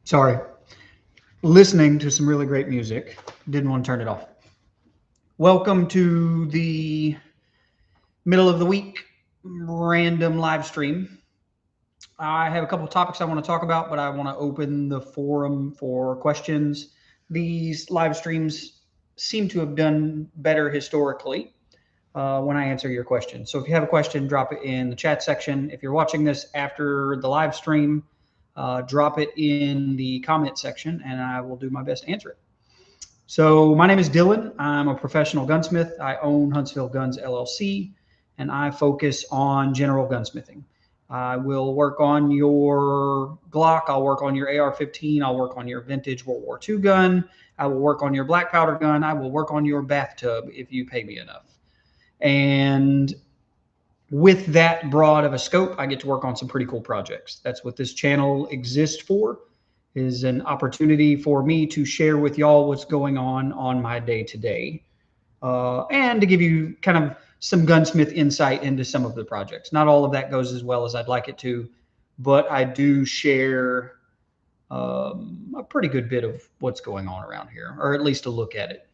Sorry, listening to some really great music. Didn't want to turn it off. Welcome to the middle of the week random live stream. I have a couple of topics I want to talk about, but I want to open the forum for questions. These live streams seem to have done better historically when I answer your questions. So if you have a question, drop it in the chat section. If you're watching this after the live stream, drop it in the comment section and I will do my best to answer it. So my name is Dylan. I'm a professional gunsmith. I own Huntsville Guns LLC, and I focus on general gunsmithing. I will work on your Glock. I'll work on your AR-15. I'll work on your vintage World War II gun. I will work on your black powder gun. I will work on your bathtub if you pay me enough. And with that broad of a scope, I get to work on some pretty cool projects. That's what this channel exists for, is an opportunity for me to share with y'all what's going on my day-to-day, and to give you kind of some gunsmith insight into some of the projects. Not all of that goes as well as I'd like it to, but I do share a pretty good bit of what's going on around here, or at least a look at it.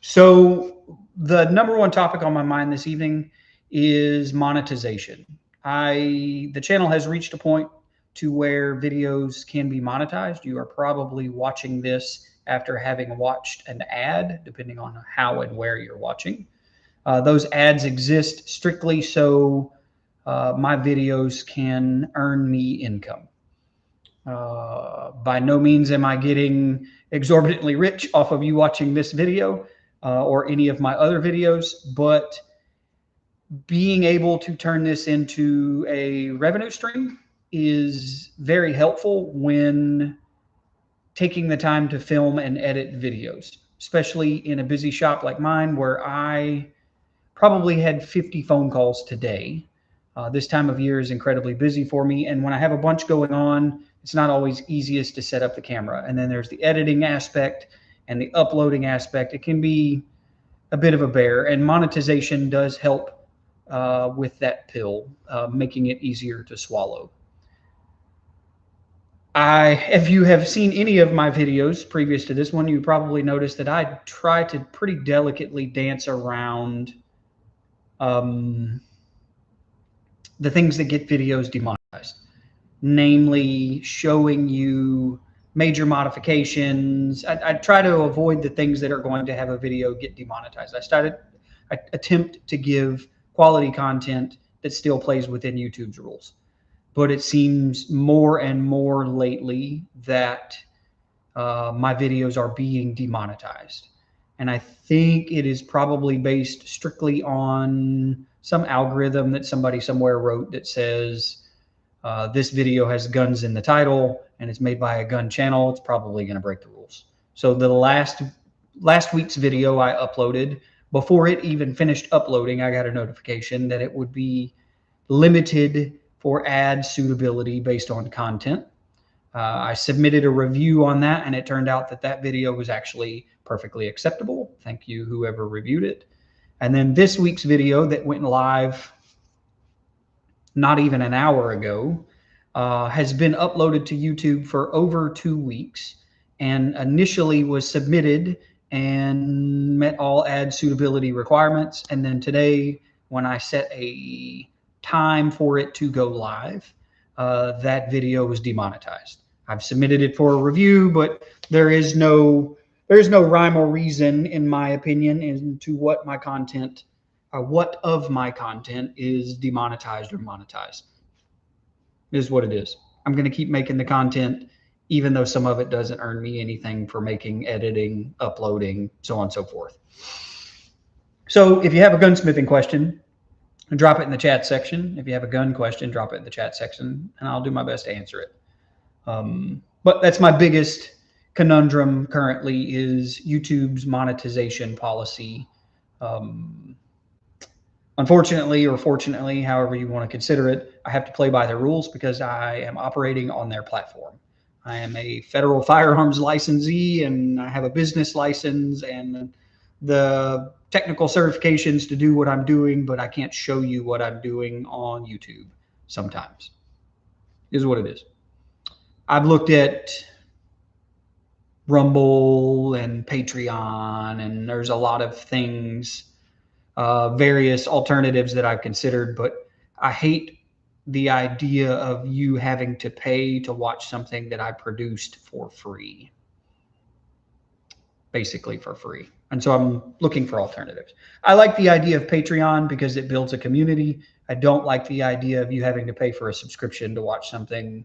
So the number one topic on my mind this evening is monetization. The channel has reached a point to where videos can be monetized. You are probably watching this after having watched an ad, depending on how and where you're watching. Those ads exist strictly so my videos can earn me income. By no means am I getting exorbitantly rich off of you watching this video or any of my other videos, but being able to turn this into a revenue stream is very helpful when taking the time to film and edit videos, especially in a busy shop like mine where I probably had 50 phone calls today. This time of year is incredibly busy for me. And when I have a bunch going on, it's not always easiest to set up the camera. And then there's the editing aspect and the uploading aspect. It can be a bit of a bear, and monetization does help with that pill, making it easier to swallow. If you have seen any of my videos previous to this one, you probably noticed that I try to pretty delicately dance around the things that get videos demonetized, namely showing you major modifications. I try to avoid the things that are going to have a video get demonetized. I attempt to give quality content that still plays within YouTube's rules. But it seems more and more lately that my videos are being demonetized. And I think it is probably based strictly on some algorithm that somebody somewhere wrote that says this video has guns in the title and it's made by a gun channel. It's probably going to break the rules. So the last week's video I uploaded, before it even finished uploading, I got a notification that it would be limited for ad suitability based on content. I submitted a review on that, and it turned out that that video was actually perfectly acceptable. Thank you, whoever reviewed it. And then this week's video that went live not even an hour ago has been uploaded to YouTube for over 2 weeks and initially was submitted and met all ad suitability requirements. And then today, when I set a time for it to go live, that video was demonetized. I've submitted it for a review, but there is no rhyme or reason, in my opinion, into what my content, or what of my content is demonetized or monetized. It is what it is. I'm going to keep making the content, even though some of it doesn't earn me anything for making, editing, uploading, so on and so forth. So if you have a gunsmithing question, drop it in the chat section. If you have a gun question, drop it in the chat section, and I'll do my best to answer it. But that's my biggest conundrum currently, is YouTube's monetization policy. Unfortunately, or fortunately, however you want to consider it, I have to play by their rules because I am operating on their platform. I am a federal firearms licensee, and I have a business license and the technical certifications to do what I'm doing, but I can't show you what I'm doing on YouTube sometimes. Is what it is. I've looked at Rumble and Patreon, and there's a lot of things, various alternatives that I've considered, but I hate the idea of you having to pay to watch something that I produced for free, basically for free. And so I'm looking for alternatives. I like the idea of Patreon because it builds a community. I don't like the idea of you having to pay for a subscription to watch something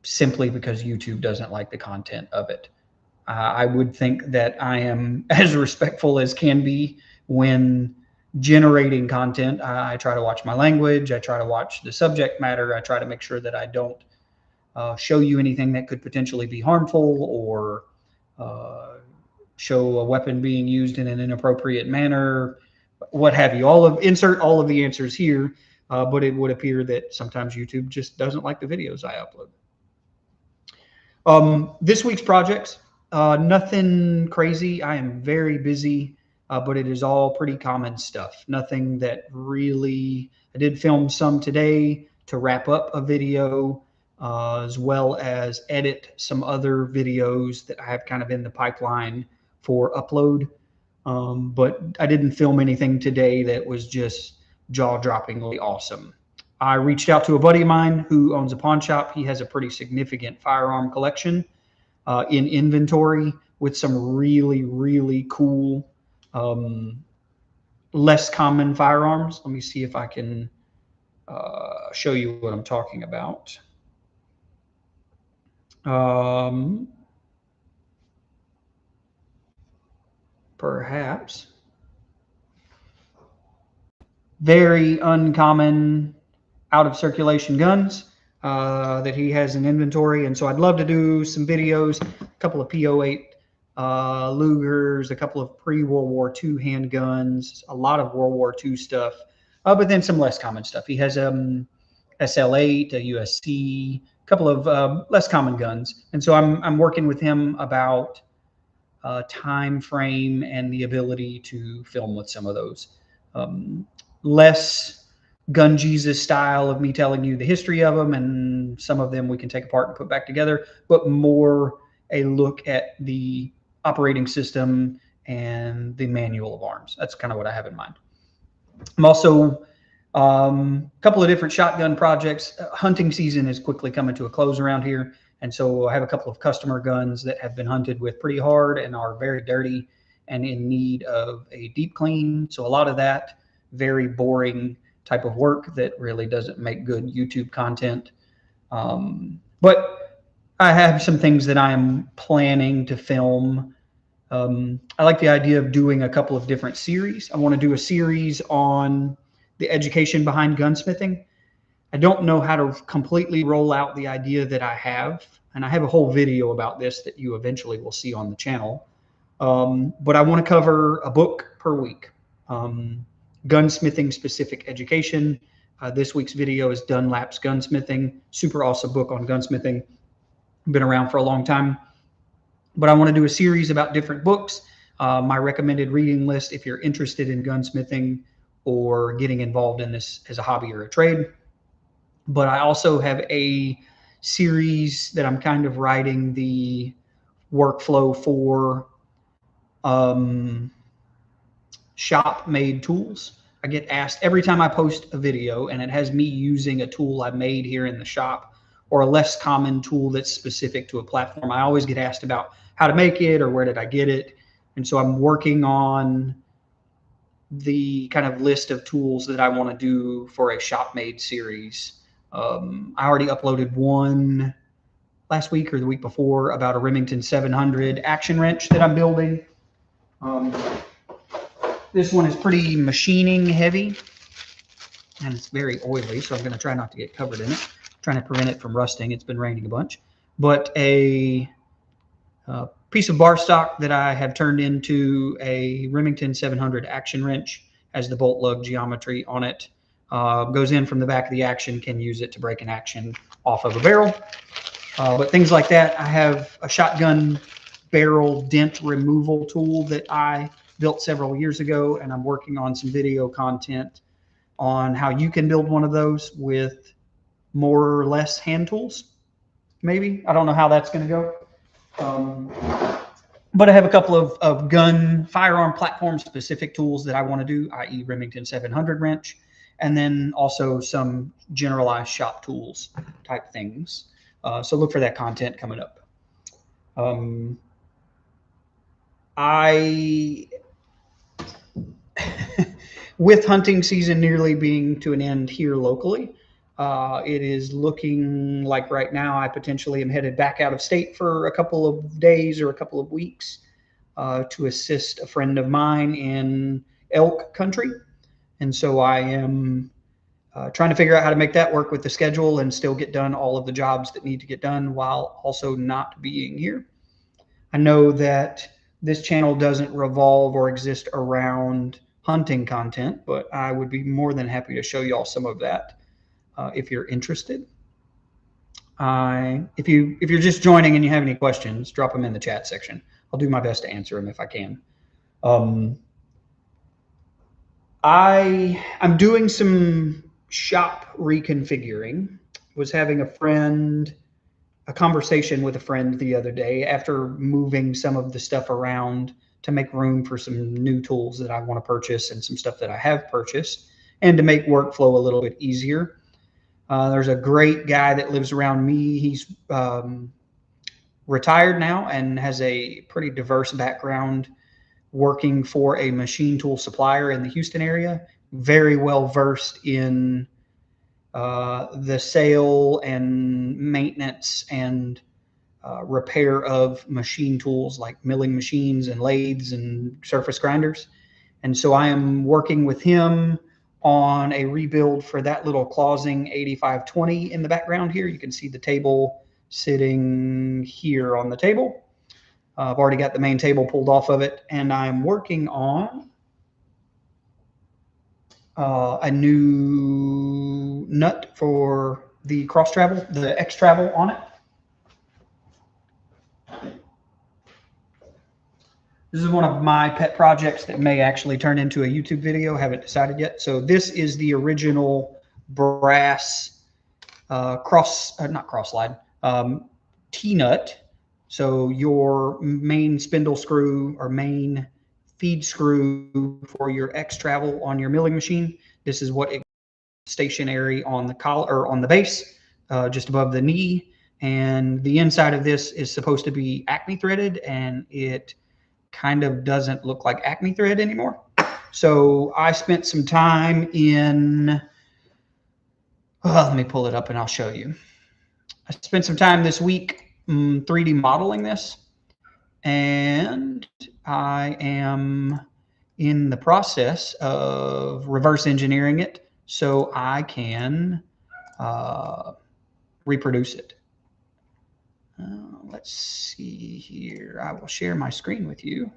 simply because YouTube doesn't like the content of it. I would think that I am as respectful as can be when generating content. I try to watch my language. I try to watch the subject matter. I try to make sure that I don't show you anything that could potentially be harmful or show a weapon being used in an inappropriate manner, what have you. Insert all of the answers here, but it would appear that sometimes YouTube just doesn't like the videos I upload. This week's projects, nothing crazy. I am very busy, but it is all pretty common stuff. Nothing that really, I did film some today to wrap up a video, as well as edit some other videos that I have kind of in the pipeline for upload. But I didn't film anything today that was just jaw-droppingly awesome. I reached out to a buddy of mine who owns a pawn shop. He has a pretty significant firearm collection in inventory with some really, really cool, less common firearms. Let me see if I can show you what I'm talking about. Perhaps. Very uncommon out of circulation guns that he has in inventory. And so I'd love to do some videos, a couple of P08 Lugers, a couple of pre-World War II handguns, a lot of World War II stuff, but then some less common stuff. He has SL8, a USC, a couple of less common guns. And so I'm working with him about time frame and the ability to film with some of those. Less Gun Jesus style of me telling you the history of them, and some of them we can take apart and put back together, but more a look at the operating system and the manual of arms. That's kind of what I have in mind. I'm also a couple of different shotgun projects. Hunting season is quickly coming to a close around here, and so I have a couple of customer guns that have been hunted with pretty hard and are very dirty and in need of a deep clean. So a lot of that very boring type of work that really doesn't make good YouTube content. But I have some things that I'm planning to film. I like the idea of doing a couple of different series. I want to do a series on the education behind gunsmithing. I don't know how to completely roll out the idea that I have, and I have a whole video about this that you eventually will see on the channel. But I want to cover a book per week. Gunsmithing specific education. This week's video is Dunlap's Gunsmithing. Super awesome book on gunsmithing. Been around for a long time. But I want to do a series about different books. My recommended reading list if you're interested in gunsmithing or getting involved in this as a hobby or a trade. But I also have a series that I'm kind of writing the workflow for shop-made tools. I get asked every time I post a video and it has me using a tool I made here in the shop or a less common tool that's specific to a platform. I always get asked about how to make it or where did I get it. And so I'm working on the kind of list of tools that I want to do for a shop-made series. I already uploaded one last week or the week before about a Remington 700 action wrench that I'm building. This one is pretty machining heavy and it's very oily, so I'm going to try not to get covered in it. I'm trying to prevent it from rusting. It's been raining a bunch. But a piece of bar stock that I have turned into a Remington 700 action wrench has the bolt lug geometry on it. Goes in from the back of the action, can use it to break an action off of a barrel. But things like that. I have a shotgun barrel dent removal tool that I built several years ago, and I'm working on some video content on how you can build one of those with more or less hand tools. Maybe. I don't know how that's going to go. But I have a couple of firearm platform specific tools that I want to do, i.e. Remington 700 wrench, and then also some generalized shop tools type things. So look for that content coming up. With hunting season nearly being to an end here locally, it is looking like right now I potentially am headed back out of state for a couple of days or a couple of weeks to assist a friend of mine in elk country. And so I am trying to figure out how to make that work with the schedule and still get done all of the jobs that need to get done while also not being here. I know that this channel doesn't revolve or exist around hunting content, but I would be more than happy to show y'all some of that if you're interested. If you're just joining and you have any questions, drop them in the chat section. I'll do my best to answer them if I can. I'm doing some shop reconfiguring. Was having a conversation with a friend the other day after moving some of the stuff around to make room for some new tools that I want to purchase and some stuff that I have purchased, and to make workflow a little bit easier. There's a great guy that lives around me. He's retired now and has a pretty diverse background working for a machine tool supplier in the Houston area, very well versed in the sale and maintenance and repair of machine tools like milling machines and lathes and surface grinders. And so I am working with him on a rebuild for that little Clausing 8520 in the background here. You can see the table sitting here on the table. I've already got the main table pulled off of it, and I'm working on a new nut for the cross travel, the X travel on it. This is one of my pet projects that may actually turn into a YouTube video. Haven't decided yet. So this is the original brass not cross slide, T-nut. So your main spindle screw or main feed screw for your X travel on your milling machine. This is what it stationary on the collar or on the base, just above the knee. And the inside of this is supposed to be Acme threaded, and it kind of doesn't look like Acme thread anymore. So I spent some time in, let me pull it up and I'll show you. I spent some time this week 3D modeling this, and I am in the process of reverse engineering it so I can reproduce it. Let's see here. I will share my screen with you.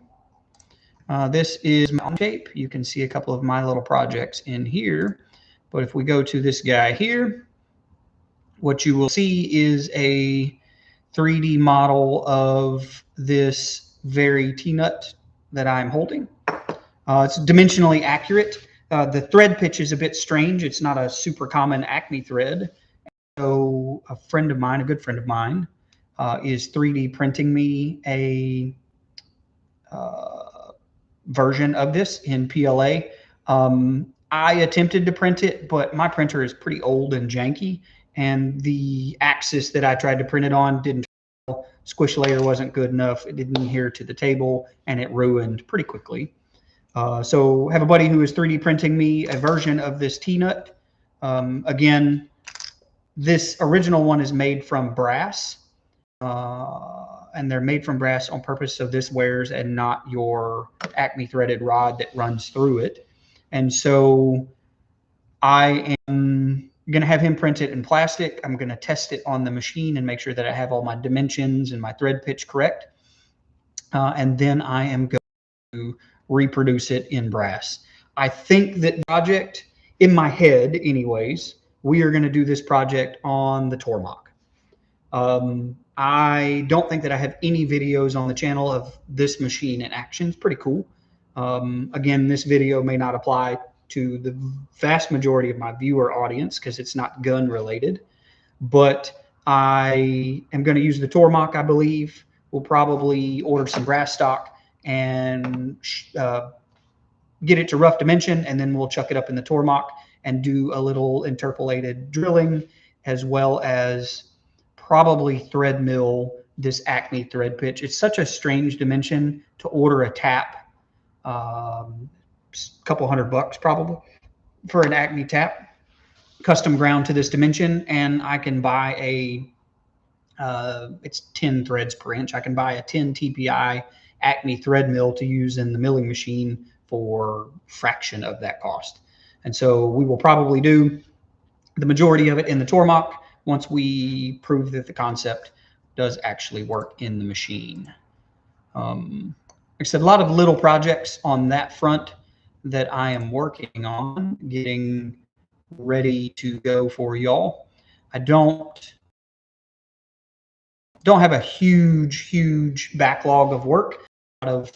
This is my shape. You can see a couple of my little projects in here. But if we go to this guy here, what you will see is a 3D model of this very T-nut that I'm holding. It's dimensionally accurate. The thread pitch is a bit strange. It's not a super common Acme thread. So a friend of mine, a good friend of mine, is 3D printing me a version of this in PLA. I attempted to print it, but my printer is pretty old and janky, and the axis that I tried to print it on didn't. Squish layer wasn't good enough. It didn't adhere to the table, and it ruined pretty quickly. So I have a buddy who is 3D printing me a version of this T-nut. Again, this original one is made from brass, and they're made from brass on purpose so this wears and not your Acme threaded rod that runs through it. And so I am going to have him print it in plastic. I'm going to test it on the machine and make sure that I have all my dimensions and my thread pitch correct. And then I am going to reproduce it in brass. I think that project, in my head anyways, we are going to do this project on the Tormach. I don't think that I have any videos on the channel of this machine in action. It's pretty cool. Again, this video may not apply to the vast majority of my viewer audience because it's not gun related, but I am going to use the Tormach, I believe, we'll probably order some brass stock and get it to rough dimension, and then we'll chuck it up in the Tormach and do a little interpolated drilling, as well as probably thread mill this Acme thread pitch. It's such a strange dimension to order a tap, a couple $100 probably for an Acme tap, custom ground to this dimension, and I can buy it's 10 threads per inch. I can buy a 10 TPI Acme thread mill to use in the milling machine for fraction of that cost. And so we will probably do the majority of it in the Tormach once we prove that the concept does actually work in the machine. Like I said, a lot of little projects on that front that I am working on, getting ready to go for y'all. I don't have a huge backlog of work. A lot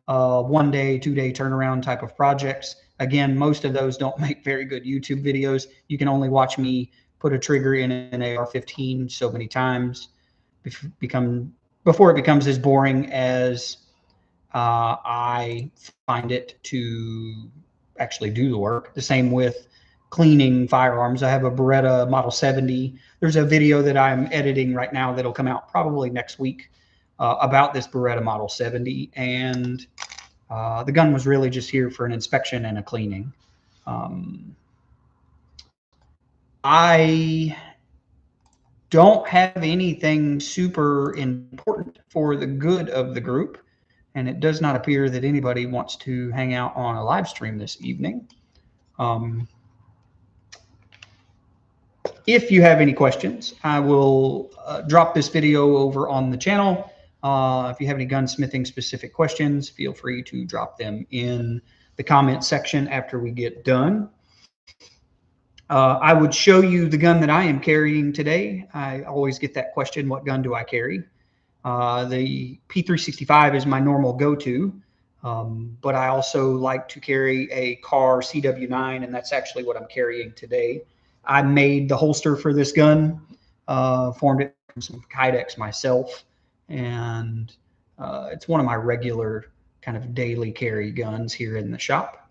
of 1 day, 2 day turnaround type of projects. Again, most of those don't make very good YouTube videos. You can only watch me put a trigger in an AR-15 so many times before it becomes as boring as I find it to actually do the work. The same with cleaning firearms. I have a Beretta Model 70. There's a video that I'm editing right now that'll come out probably next week about this Beretta Model 70, and the gun was really just here for an inspection and a cleaning. I don't have anything super important for the good of the group, and it does not appear that anybody wants to hang out on a live stream this evening. If you have any questions, I will drop this video over on the channel. If you have any gunsmithing specific questions, feel free to drop them in the comment section after we get done. I would show you the gun that I am carrying today. I always get that question, what gun do I carry? The P365 is my normal go-to, but I also like to carry a Car CW9, and that's actually what I'm carrying today. I made the holster for this gun, formed it from some Kydex myself, and it's one of my regular kind of daily carry guns here in the shop.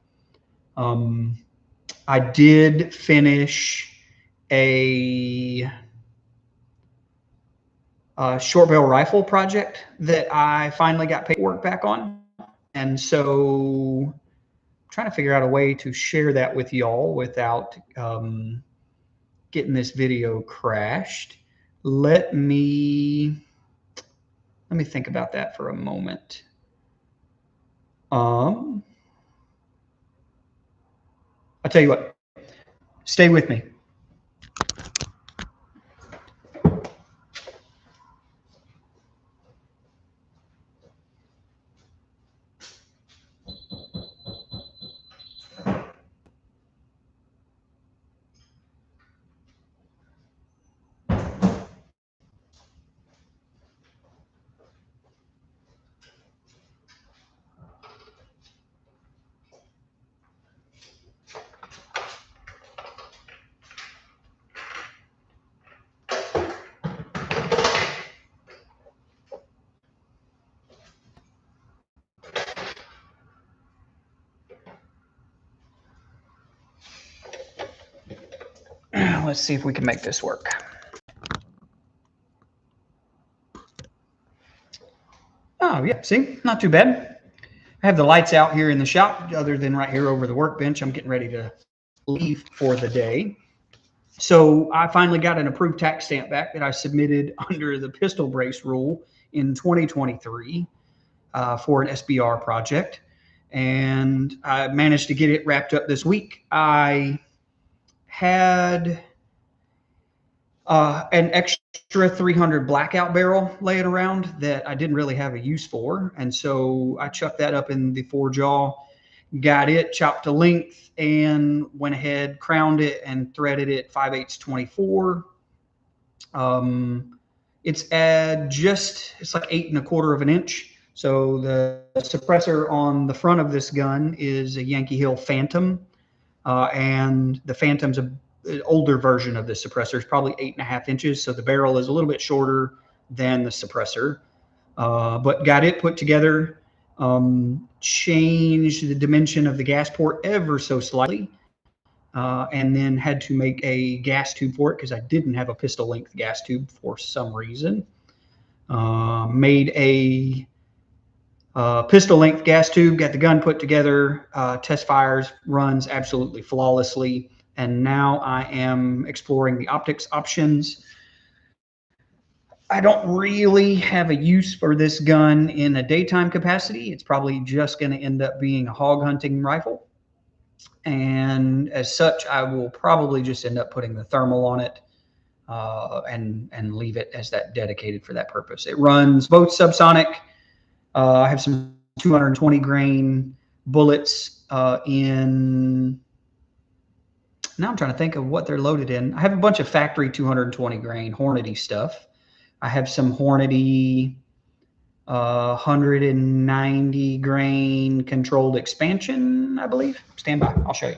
I did finish a short barrel rifle project that I finally got paperwork back on, and so I'm trying to figure out a way to share that with y'all without getting this video crashed. Let me think about that for a moment. I'll tell you what, stay with me. Let's see if we can make this work. Oh, yeah, see, not too bad. I have the lights out here in the shop, other than right here over the workbench. I'm getting ready to leave for the day. So I finally got an approved tax stamp back that I submitted under the pistol brace rule in 2023 for an SBR project. And I managed to get it wrapped up this week. I had an extra 300 blackout barrel laying around that I didn't really have a use for. And so I chucked that up in the forejaw, got it chopped to length, and went ahead, crowned it, and threaded it 5/8 24. It's like 8 1/4 of an inch. So the suppressor on the front of this gun is a Yankee Hill Phantom, and the Phantom's an older version of the suppressor. It's probably 8 1/2 inches. So the barrel is a little bit shorter than the suppressor. but got it put together. Changed the dimension of the gas port ever so slightly, and then had to make a gas tube for it because I didn't have a pistol length gas tube for some reason. Made a pistol length gas tube, got the gun put together, test fires, runs absolutely flawlessly. And now I am exploring the optics options. I don't really have a use for this gun in a daytime capacity. It's probably just going to end up being a hog hunting rifle. And as such, I will probably just end up putting the thermal on it and leave it as that dedicated for that purpose. It runs both subsonic. I have some 220 grain bullets in. Now I'm trying to think of what they're loaded in. I have a bunch of factory 220 grain Hornady stuff. I have some Hornady 190 grain controlled expansion, I believe. Stand by. I'll show you.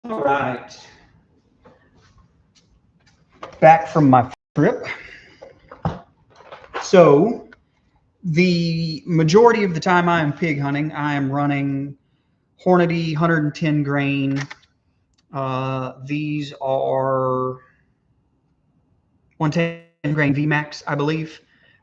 All right. Back from my trip. So the majority of the time I am pig hunting, I am running Hornady 110 grain. These are 110 grain VMAX, I believe.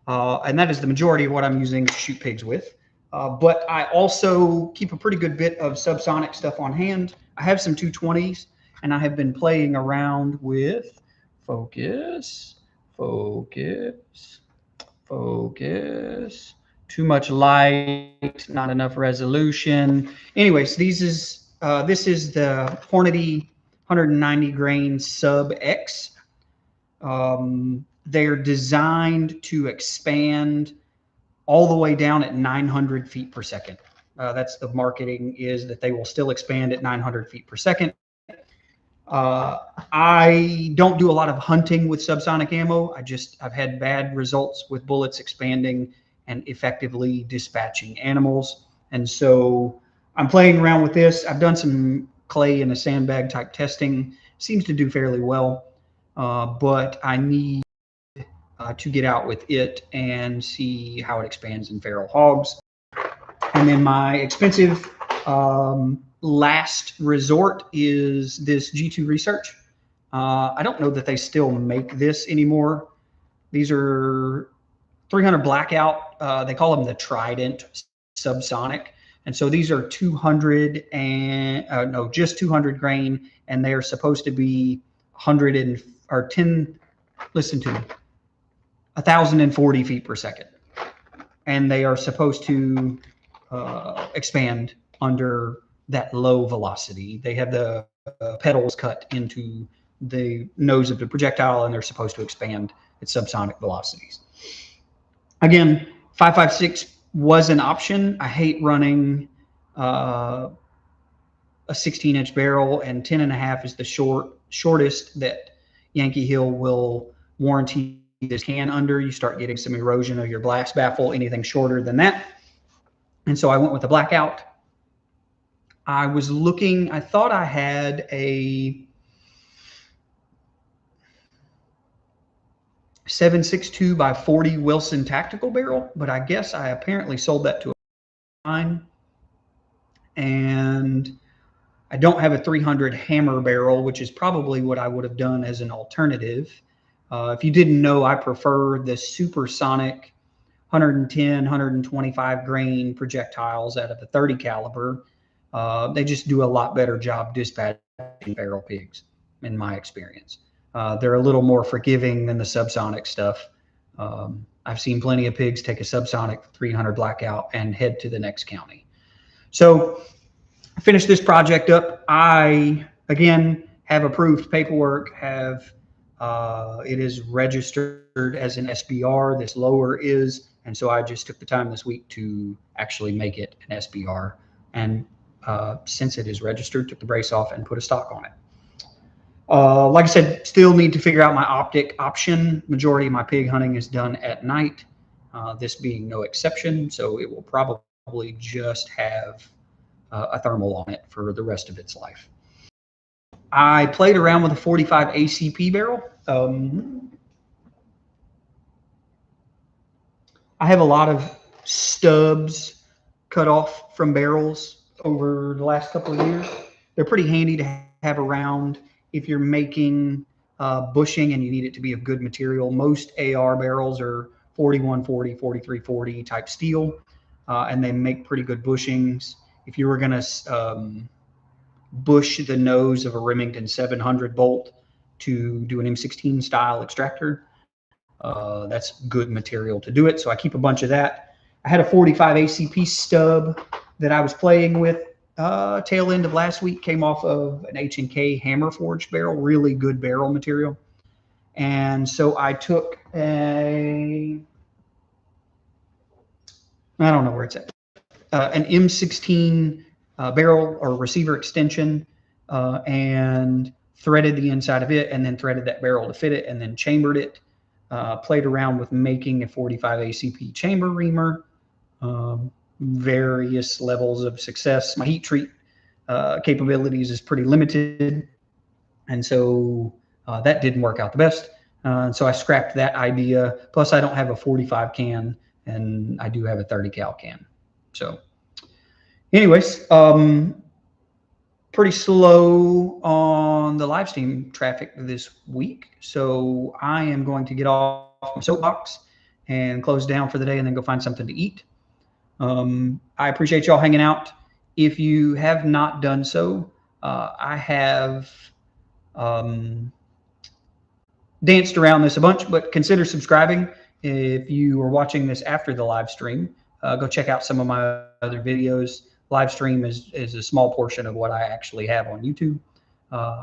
And that is the majority of what I'm using to shoot pigs with. But I also keep a pretty good bit of subsonic stuff on hand. I have some 220s, and I have been playing around with focus. Too much light, not enough resolution. Anyways, this is the Hornady 190 grain Sub X. They're designed to expand all the way down at 900 feet per second. That's the marketing, is that they will still expand at 900 feet per second. I don't do a lot of hunting with subsonic ammo. I've had bad results with bullets expanding and effectively dispatching animals. And so I'm playing around with this. I've done some clay in a sandbag type testing. Seems to do fairly well, but I need to get out with it and see how it expands in feral hogs. And then my expensive last resort is this G2 Research. I don't know that they still make this anymore. These are 300 blackout. They call them the Trident subsonic. And so these are 200 and just 200 grain, and they are supposed to be 1,040 feet per second. And they are supposed to expand under that low velocity. They have the pedals cut into the nose of the projectile, and they're supposed to expand at subsonic velocities. Again, 5.56 was an option. I hate running a 16-inch barrel, and 10.5 is the shortest that Yankee Hill will warranty this can under. You start getting some erosion of your blast baffle, anything shorter than that. And so I went with the blackout. I was looking, I thought I had a 7.62 by 40 Wilson tactical barrel, but I guess I apparently sold that to a mine. And I don't have a 300 hammer barrel, which is probably what I would have done as an alternative. If you didn't know, I prefer the supersonic 110, 125 grain projectiles out of the 30 caliber. They just do a lot better job dispatching feral pigs, in my experience. They're a little more forgiving than the subsonic stuff. I've seen plenty of pigs take a subsonic 300 blackout and head to the next county. So finish this project up. I, again, have approved paperwork, it is registered as an SBR. This lower is, and so I just took the time this week to actually make it an SBR. And since it is registered, took the brace off and put a stock on it. Like I said, still need to figure out my optic option. Majority of my pig hunting is done at night, this being no exception. So it will probably just have a thermal on it for the rest of its life. I played around with a 45 ACP barrel. I have a lot of stubs cut off from barrels over the last couple of years. They're pretty handy to have around if you're making bushing and you need it to be of good material. Most AR barrels are 4140, 4340 type steel, and they make pretty good bushings. If you were going to bush the nose of a Remington 700 bolt to do an M16 style extractor, that's good material to do it. So I keep a bunch of that. I had a 45 ACP stub that I was playing with tail end of last week. Came off of an H&K hammer forged barrel, really good barrel material. And so I took I don't know where it's at, an M16 barrel or receiver extension, and threaded the inside of it, and then threaded that barrel to fit it, and then chambered it. Played around with making a 45 ACP chamber reamer, various levels of success. My heat treat capabilities is pretty limited, and so that didn't work out the best. And so I scrapped that idea. Plus, I don't have a 45 can, and I do have a 30 cal can. So anyways, pretty slow on the live stream traffic this week. So I am going to get off my soapbox and close down for the day and then go find something to eat. I appreciate y'all hanging out. If you have not done so, I have danced around this a bunch, but consider subscribing. If you are watching this after the live stream, go check out some of my other videos. Live stream is a small portion of what I actually have on YouTube.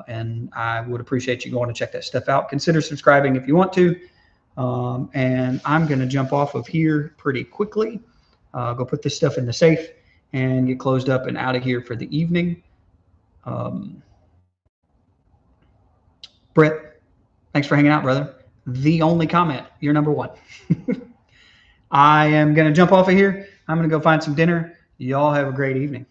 And I would appreciate you going to check that stuff out. Consider subscribing if you want to. And I'm going to jump off of here pretty quickly. Go put this stuff in the safe and get closed up and out of here for the evening. Brett, thanks for hanging out, brother. The only comment, you're number one. I am going to jump off of here. I'm going to go find some dinner. Y'all have a great evening.